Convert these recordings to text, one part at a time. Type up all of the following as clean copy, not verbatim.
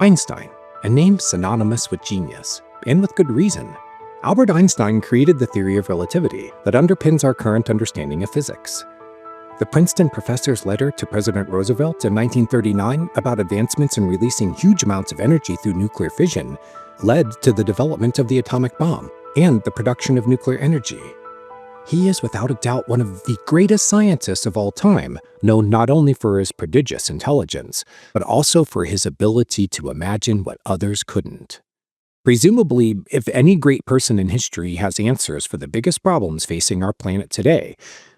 Einstein, a name synonymous with genius, and with good reason. Albert Einstein created the theory of relativity that underpins our current understanding of physics. The Princeton professor's letter to President Roosevelt in 1939 about advancements in releasing huge amounts of energy through nuclear fission led to the development of the atomic bomb and the production of nuclear energy. He is without a doubt one of the greatest scientists of all time, known not only for his prodigious intelligence, but also for his ability to imagine what others couldn't. Presumably, if any great person in history has answers for the biggest problems facing our planet today,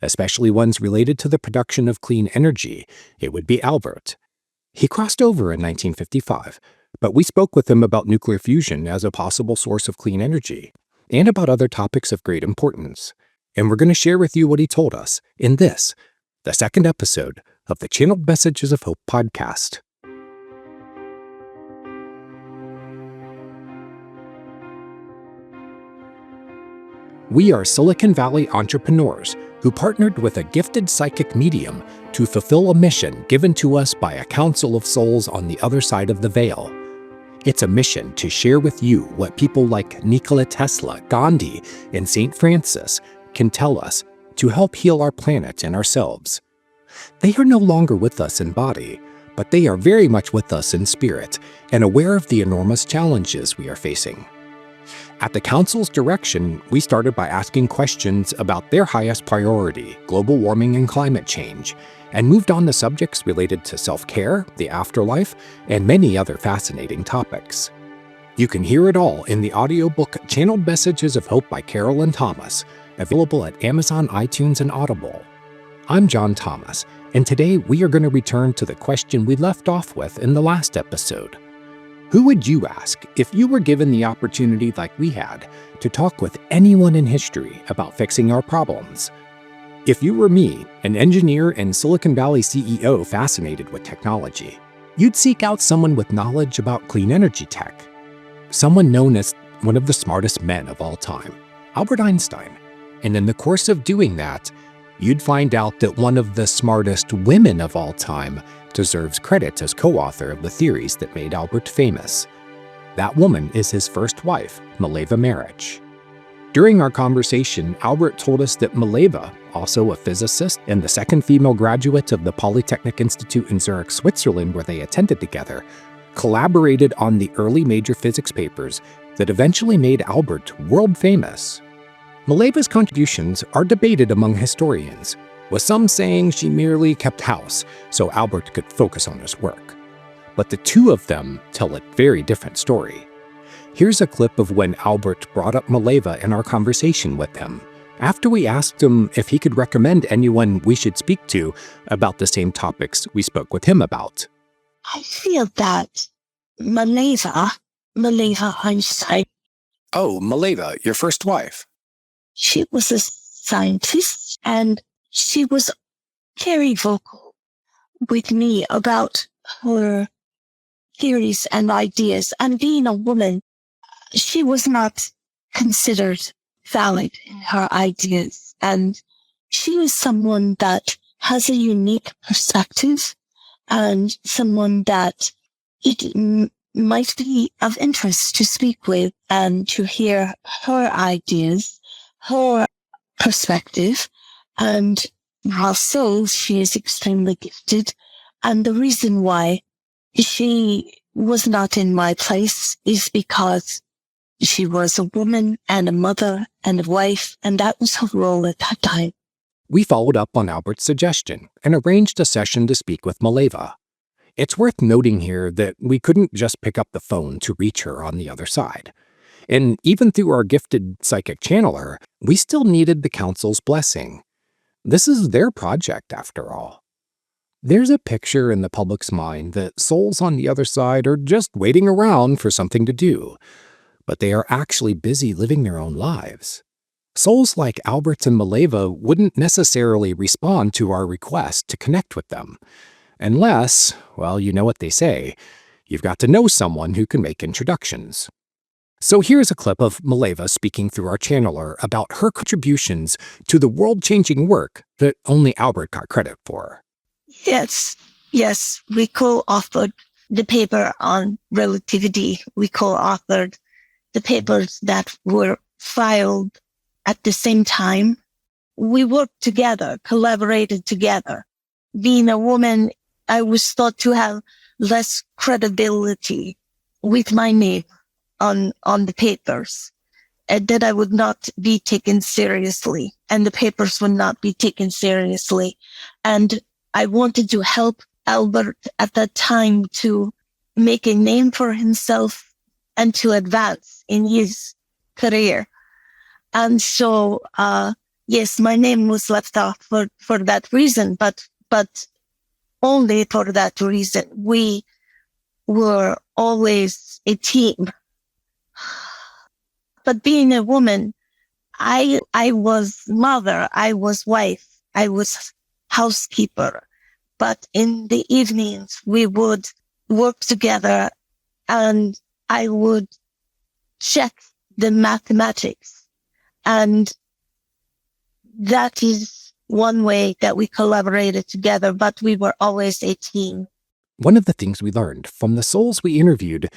especially ones related to the production of clean energy, it would be Albert. He crossed over in 1955, but we spoke with him about nuclear fusion as a possible source of clean energy, and about other topics of great importance. And we're going to share with you what he told us in this, the second episode of the Channeled Messages of Hope podcast. We are Silicon Valley entrepreneurs who partnered with a gifted psychic medium to fulfill a mission given to us by a council of souls on the other side of the veil. It's a mission to share with you what people like Nikola Tesla, Gandhi, and St. Francis can tell us to help heal our planet and ourselves. They are no longer with us in body, but they are very much with us in spirit and aware of the enormous challenges we are facing. At the Council's direction, we started by asking questions about their highest priority, global warming and climate change, and moved on to subjects related to self-care, the afterlife, and many other fascinating topics. You can hear it all in the audiobook Channeled Messages of Hope by Carol and Thomas, available at Amazon, iTunes, and Audible. I'm John Thomas, and today we are going to return to the question we left off with in the last episode. Who would you ask if you were given the opportunity like we had to talk with anyone in history about fixing our problems? If you were me, an engineer and Silicon Valley CEO fascinated with technology, you'd seek out someone with knowledge about clean energy tech. Someone known as one of the smartest men of all time, Albert Einstein. And in the course of doing that, you'd find out that one of the smartest women of all time deserves credit as co-author of the theories that made Albert famous. That woman is his first wife, Mileva Maric. During our conversation, Albert told us that Mileva, also a physicist and the second female graduate of the Polytechnic Institute in Zurich, Switzerland, where they attended together, collaborated on the early major physics papers that eventually made Albert world famous. Mileva's contributions are debated among historians, with some saying she merely kept house so Albert could focus on his work. But the two of them tell a very different story. Here's a clip of when Albert brought up Mileva in our conversation with him, after we asked him if he could recommend anyone we should speak to about the same topics we spoke with him about. I feel that Mileva Einstein. Oh, Mileva, your first wife. She was a scientist and she was very vocal with me about her theories and ideas. And being a woman, she was not considered valid in her ideas. And she was someone that has a unique perspective and someone that it might be of interest to speak with and to hear her ideas, her perspective. And also she is extremely gifted. And the reason why she was not in my place is because she was a woman and a mother and a wife, and that was her role at that time. We followed up on Albert's suggestion and arranged a session to speak with Mileva. It's worth noting here that we couldn't just pick up the phone to reach her on the other side. And even through our gifted psychic channeler, we still needed the council's blessing. This is their project, after all. There's a picture in the public's mind that souls on the other side are just waiting around for something to do, but they are actually busy living their own lives. Souls like Albert and Mileva wouldn't necessarily respond to our request to connect with them, unless, well, you know what they say, you've got to know someone who can make introductions. So here's a clip of Mileva speaking through our channeler about her contributions to the world-changing work that only Albert got credit for. Yes, we co-authored the paper on relativity. We co-authored the papers that were filed at the same time. We worked together, collaborated together. Being a woman, I was thought to have less credibility with my name on the papers, and that I would not be taken seriously, and the papers would not be taken seriously. And I wanted to help Albert at that time to make a name for himself and to advance in his career. And so, yes, my name was left off for that reason, but only for that reason. We were always a team. But being a woman, I was mother, I was wife, I was housekeeper. But in the evenings, we would work together and I would check the mathematics. And that is one way that we collaborated together, but we were always a team. One of the things we learned from the souls we interviewed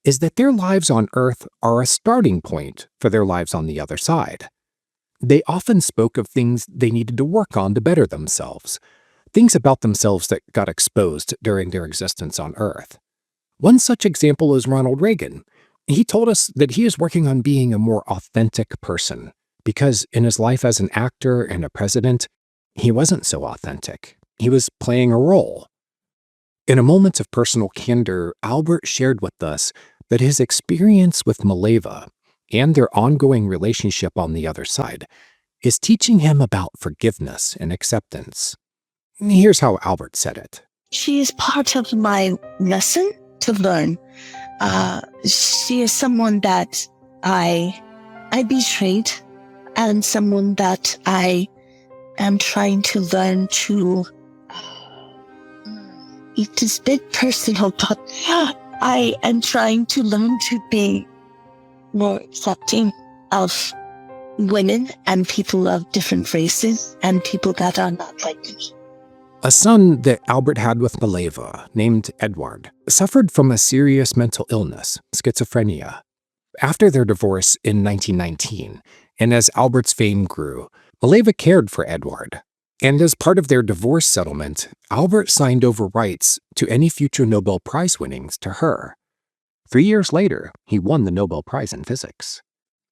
is that their lives on Earth are a starting point for their lives on the other side. They often spoke of things they needed to work on to better themselves, things about themselves that got exposed during their existence on Earth. One such example is Ronald Reagan. He told us that he is working on being a more authentic person, because in his life as an actor and a president, he wasn't so authentic. He was playing a role. In a moment of personal candor, Albert shared with us that his experience with Mileva and their ongoing relationship on the other side is teaching him about forgiveness and acceptance. Here's how Albert said it. She is part of my lesson to learn. She is someone that I betrayed, and someone that I am trying to learn to. It is a bit personal, but I am trying to learn to be more accepting of women and people of different races and people that are not like me. A son that Albert had with Mileva, named Edward, suffered from a serious mental illness, schizophrenia. After their divorce in 1919, and as Albert's fame grew, Mileva cared for Edward. And as part of their divorce settlement, Albert signed over rights to any future Nobel Prize winnings to her. 3 years later, he won the Nobel Prize in Physics.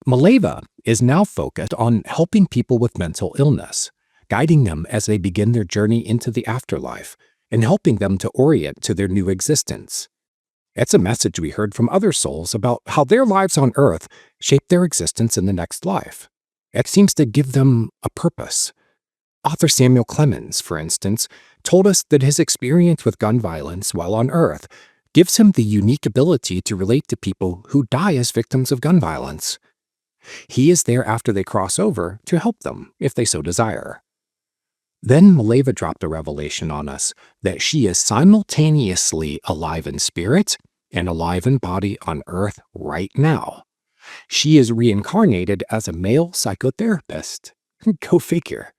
Mileva is now focused on helping people with mental illness, guiding them as they begin their journey into the afterlife, and helping them to orient to their new existence. It's a message we heard from other souls about how their lives on Earth shape their existence in the next life. It seems to give them a purpose. Author Samuel Clemens, for instance, told us that his experience with gun violence while on Earth gives him the unique ability to relate to people who die as victims of gun violence. He is there after they cross over to help them, if they so desire. Then Mileva dropped a revelation on us that she is simultaneously alive in spirit and alive in body on Earth right now. She is reincarnated as a male psychotherapist. Go figure.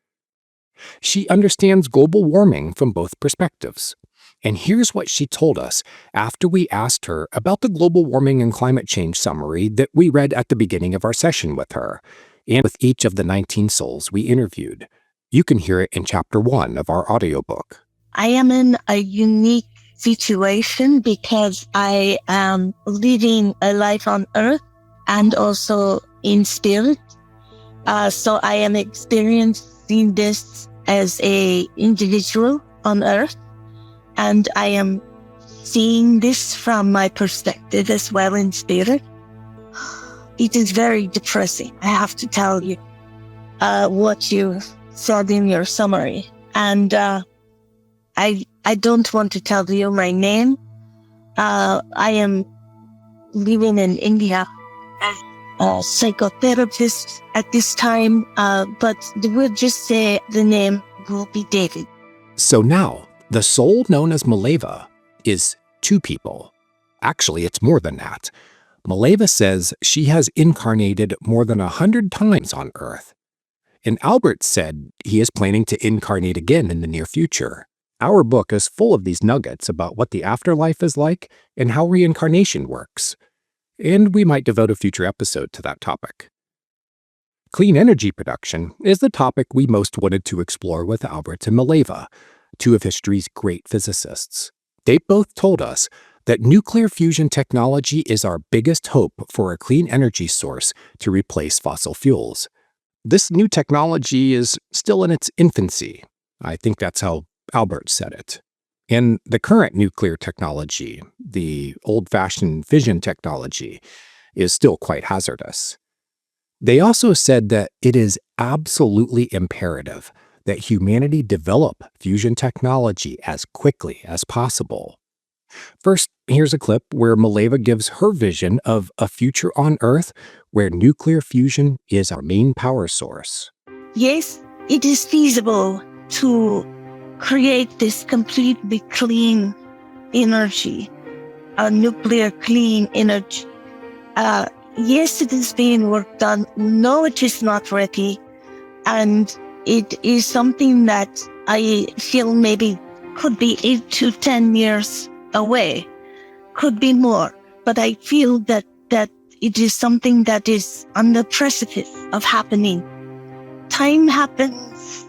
She understands global warming from both perspectives. And here's what she told us after we asked her about the global warming and climate change summary that we read at the beginning of our session with her, and with each of the 19 souls we interviewed. You can hear it in Chapter 1 of our audiobook. I am in a unique situation because I am living a life on Earth and also in spirit. So I am experiencing this as an individual on Earth, and I am seeing this from my perspective as well in spirit. It is very depressing, I have to tell you, what you said in your summary. And I don't want to tell you my name. I am living in India as a psychotherapist at this time, but we'll just say the name will be David. So now, the soul known as Mileva is two people. Actually, it's more than that. Mileva says she has incarnated more than 100 times on Earth. And Albert said he is planning to incarnate again in the near future. Our book is full of these nuggets about what the afterlife is like and how reincarnation works. And we might devote a future episode to that topic. Clean energy production is the topic we most wanted to explore with Albert and Mileva, two of history's great physicists. They both told us that nuclear fusion technology is our biggest hope for a clean energy source to replace fossil fuels. This new technology is still in its infancy. I think that's how Albert said it. And the current nuclear technology, the old-fashioned fission technology, is still quite hazardous. They also said that it is absolutely imperative that humanity develop fusion technology as quickly as possible. First, here's a clip where Mileva gives her vision of a future on Earth where nuclear fusion is our main power source. Yes, it is feasible to create this completely clean energy, a nuclear clean energy. Yes, it is being worked on. No, it is not ready. And it is something that I feel maybe could be 8 to 10 years away, could be more. But I feel that it is something that is on the precipice of happening. Time happens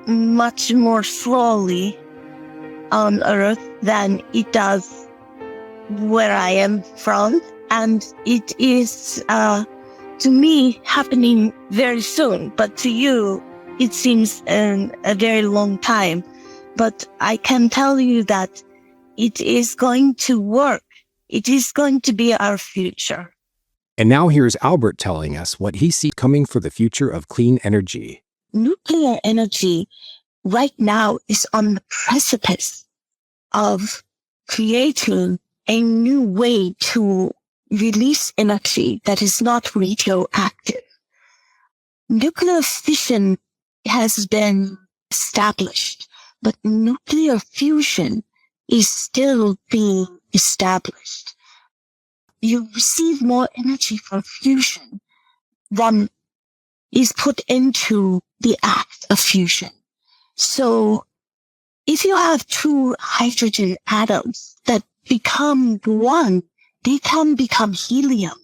much more slowly on Earth than it does where I am from. And it is, to me, happening very soon. But to you, it seems a very long time. But I can tell you that it is going to work. It is going to be our future. And now here's Albert telling us what he sees coming for the future of clean energy. Nuclear energy right now is on the precipice of creating a new way to release energy that is not radioactive. Nuclear fission has been established, but nuclear fusion is still being established. You receive more energy from fusion than is put into the act of fusion. So if you have two hydrogen atoms that become one, they can become helium,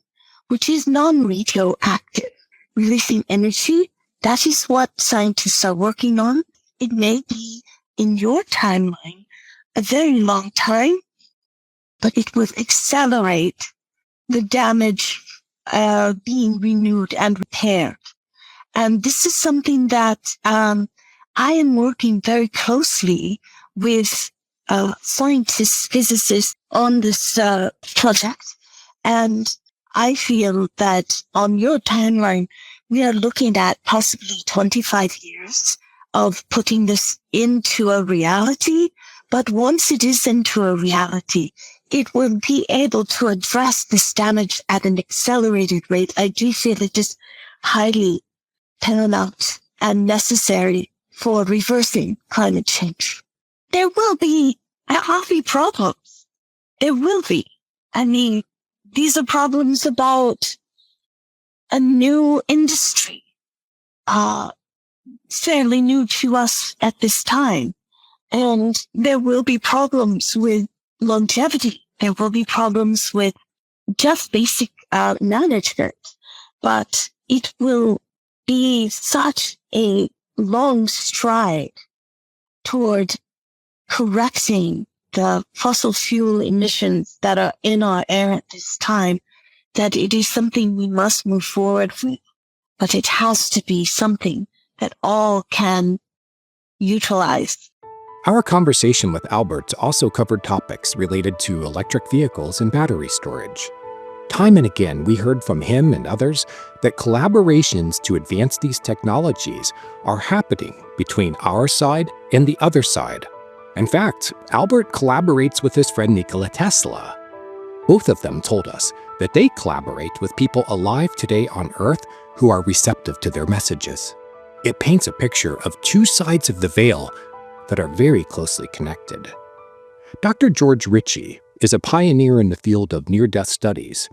which is non-radioactive, releasing energy. That is what scientists are working on. It may be in your timeline a very long time, but it will accelerate the damage being renewed and repaired. And this is something that I am working very closely with scientists, physicists on this project. And I feel that on your timeline, we are looking at possibly 25 years of putting this into a reality. But once it is into a reality, it will be able to address this damage at an accelerated rate. I do feel it is highly paramount and necessary for reversing climate change. There will be problems. There will be. I mean, these are problems about a new industry, fairly new to us at this time. And there will be problems with longevity. There will be problems with just basic management. But it will be such a long stride toward correcting the fossil fuel emissions that are in our air at this time that it is something we must move forward with. But it has to be something that all can utilize. Our conversation with Albert also covered topics related to electric vehicles and battery storage. Time and again, we heard from him and others that collaborations to advance these technologies are happening between our side and the other side. In fact, Albert collaborates with his friend Nikola Tesla. Both of them told us that they collaborate with people alive today on Earth who are receptive to their messages. It paints a picture of two sides of the veil that are very closely connected. Dr. George Ritchie is a pioneer in the field of near-death studies.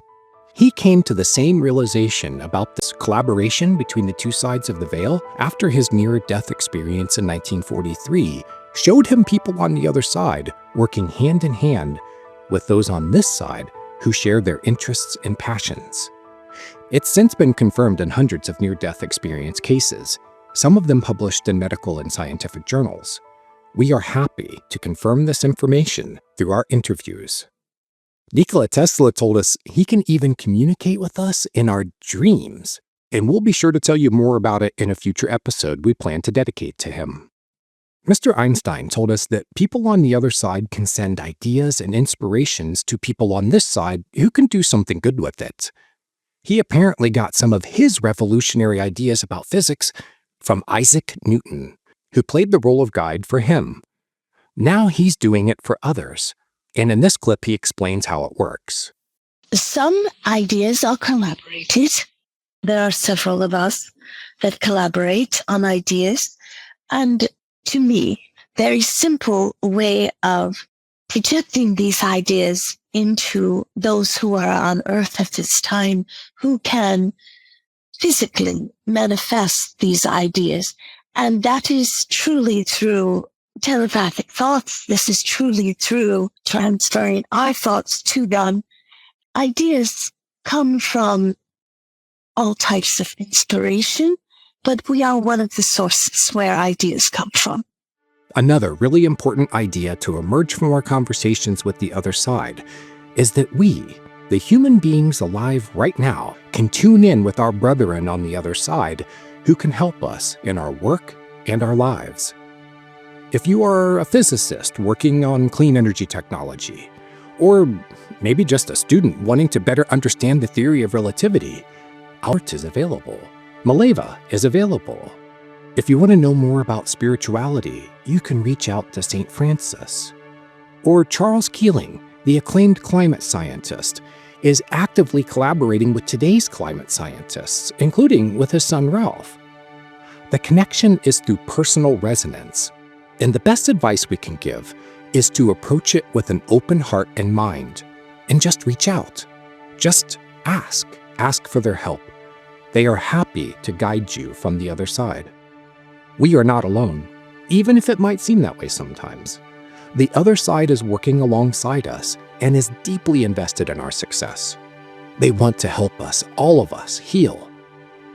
He came to the same realization about this collaboration between the two sides of the veil after his near-death experience in 1943 showed him people on the other side working hand in hand with those on this side who share their interests and passions. It's since been confirmed in hundreds of near-death experience cases, some of them published in medical and scientific journals. We are happy to confirm this information through our interviews. Nikola Tesla told us he can even communicate with us in our dreams, and we'll be sure to tell you more about it in a future episode we plan to dedicate to him. Mr. Einstein told us that people on the other side can send ideas and inspirations to people on this side who can do something good with it. He apparently got some of his revolutionary ideas about physics from Isaac Newton, who played the role of guide for him. Now he's doing it for others, and in this clip he explains how it works. Some ideas are collaborated. There are several of us that collaborate on ideas, and to me, very simple way of projecting these ideas into those who are on Earth at this time, who can physically manifest these ideas. And that is truly through telepathic thoughts. This is truly through transferring our thoughts to them. Ideas come from all types of inspiration, but we are one of the sources where ideas come from. Another really important idea to emerge from our conversations with the other side is that we, the human beings alive right now, can tune in with our brethren on the other side who can help us in our work and our lives. If you are a physicist working on clean energy technology, or maybe just a student wanting to better understand the theory of relativity, Albert is available. Mileva is available. If you want to know more about spirituality, you can reach out to St. Francis. Or Charles Keeling, the acclaimed climate scientist, is actively collaborating with today's climate scientists, including with his son Ralph. The connection is through personal resonance, and the best advice we can give is to approach it with an open heart and mind, and just reach out. Just ask for their help. They are happy to guide you from the other side. We are not alone, even if it might seem that way sometimes. The other side is working alongside us and is deeply invested in our success. They want to help us, all of us, heal,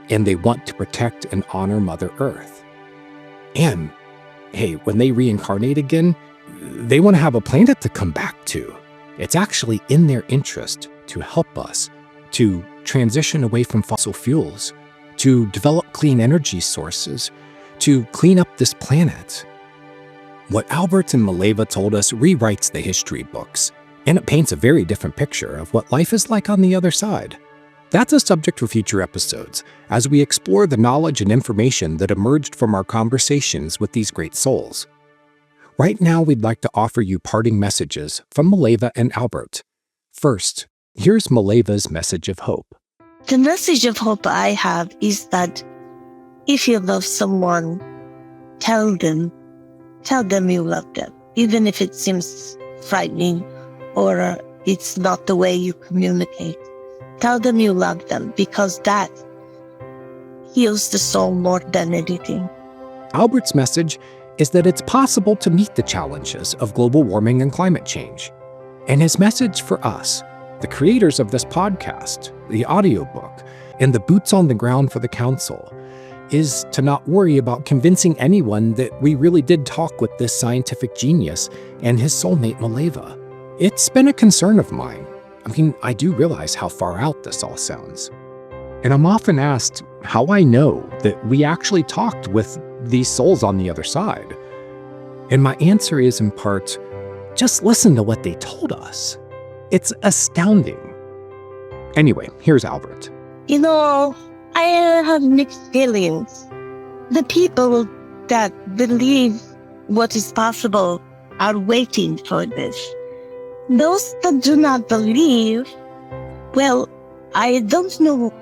and they want to protect and honor Mother Earth. And, hey, when they reincarnate again, they want to have a planet to come back to. It's actually in their interest to help us to transition away from fossil fuels, to develop clean energy sources, to clean up this planet. What Albert and Mileva told us rewrites the history books, and it paints a very different picture of what life is like on the other side. That's a subject for future episodes, as we explore the knowledge and information that emerged from our conversations with these great souls. Right now, we'd like to offer you parting messages from Mileva and Albert. First, here's Mileva's message of hope. The message of hope I have is that if you love someone, tell them you love them, even if it seems frightening or it's not the way you communicate. Tell them you love them, because that heals the soul more than anything. Albert's message is that it's possible to meet the challenges of global warming and climate change. And his message for us, the creators of this podcast, the audiobook, and the boots on the ground for the council, is to not worry about convincing anyone that we really did talk with this scientific genius and his soulmate Mileva. It's been a concern of mine. I do realize how far out this all sounds. And I'm often asked how I know that we actually talked with these souls on the other side. And my answer is, in part, just listen to what they told us. It's astounding. Anyway, here's Albert. I have mixed feelings. The people that believe what is possible are waiting for this. Those that do not believe, well, I don't know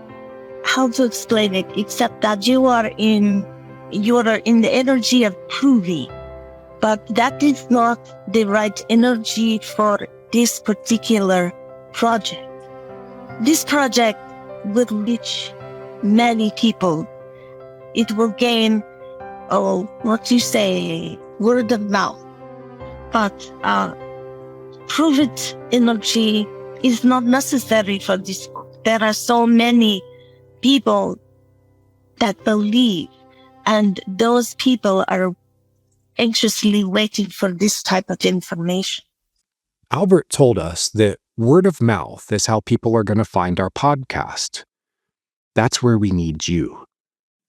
how to explain it, except that you are in the energy of proving. But that is not the right energy for this particular project. This project will reach many people. It will gain what you say, word of mouth. But proven energy is not necessary for this book. There are so many people that believe, and those people are anxiously waiting for this type of information. Albert told us that word of mouth is how people are going to find our podcast. That's where we need you.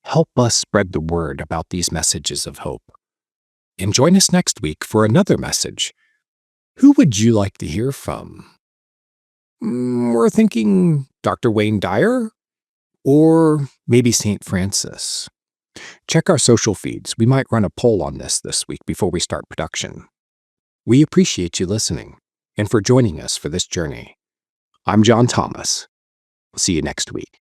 Help us spread the word about these messages of hope. And join us next week for another message. Who would you like to hear from? We're thinking Dr. Wayne Dyer? Or maybe St. Francis. Check our social feeds. We might run a poll on this week before we start production. We appreciate you listening and for joining us for this journey. I'm John Thomas. We'll see you next week.